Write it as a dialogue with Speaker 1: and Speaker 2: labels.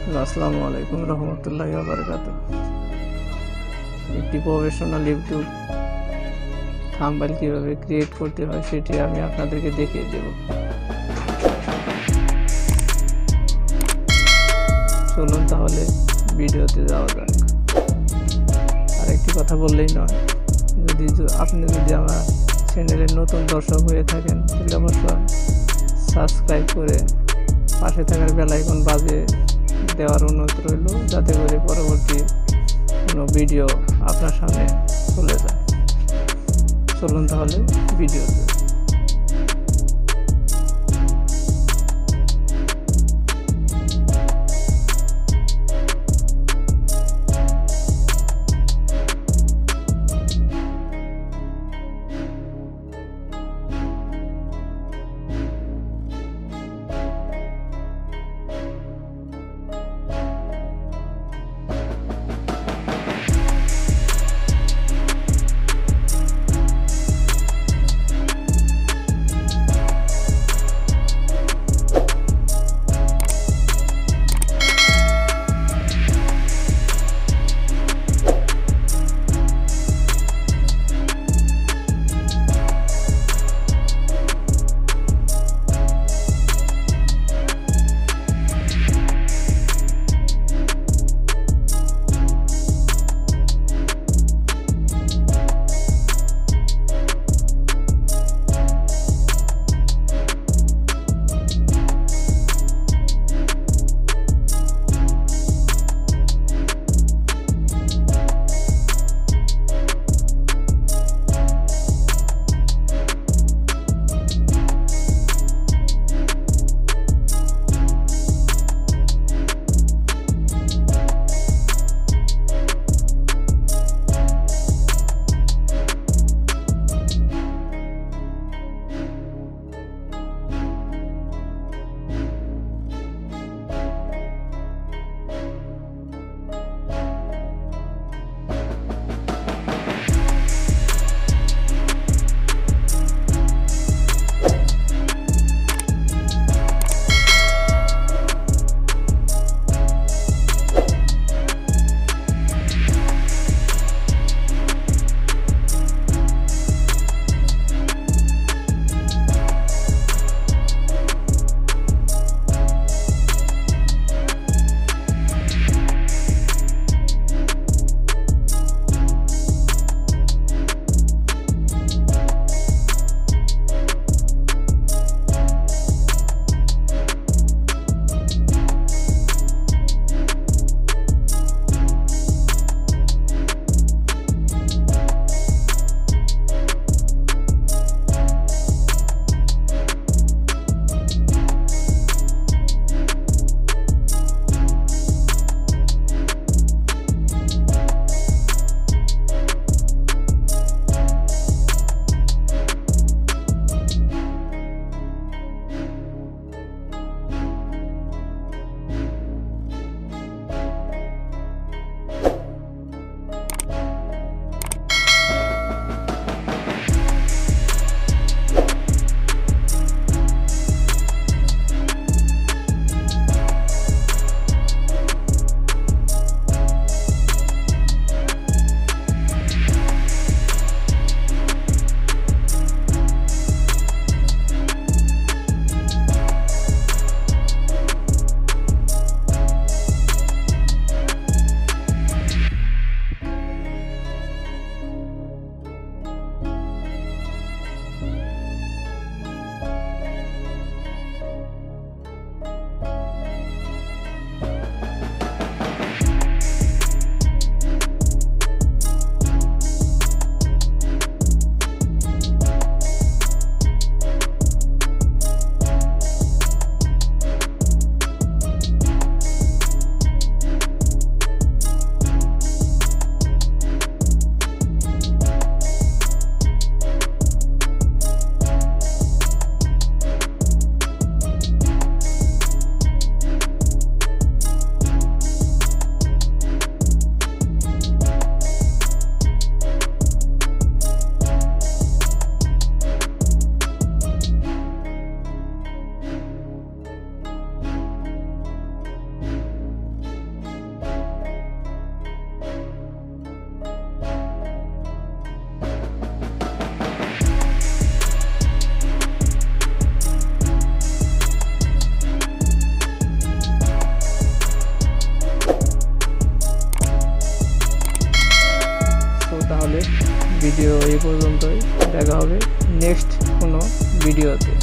Speaker 1: আসসালামু আলাইকুম রহমতুল্লাহি ওয়া বারাকাতুহু। একটি প্রফেশনাল ইউটিউব থাম্বনেল কিভাবে ক্রিয়েট করতে হয় সেটি আমি আপনাদেরকে দেখিয়ে দেব। চলুন তাহলে ভিডিওতে যাওয়া যাক। আর একটি কথা বললেই নয়, আপনি যদি আমার চ্যানেলের নতুন দর্শক হয়ে থাকেন তাহলে অবশ্যই সাবস্ক্রাইব করে পাশে থাকার বেল আইকন বাজিয়ে দেওয়ার অনুরোধ রইল, যাতে করে পরবর্তী কোনো ভিডিও আপনার সামনে চলে যায়। চলুন তাহলে ভিডিওতে। পর্যন্তই, দেখা হবে নেক্সট কোনো ভিডিওতে।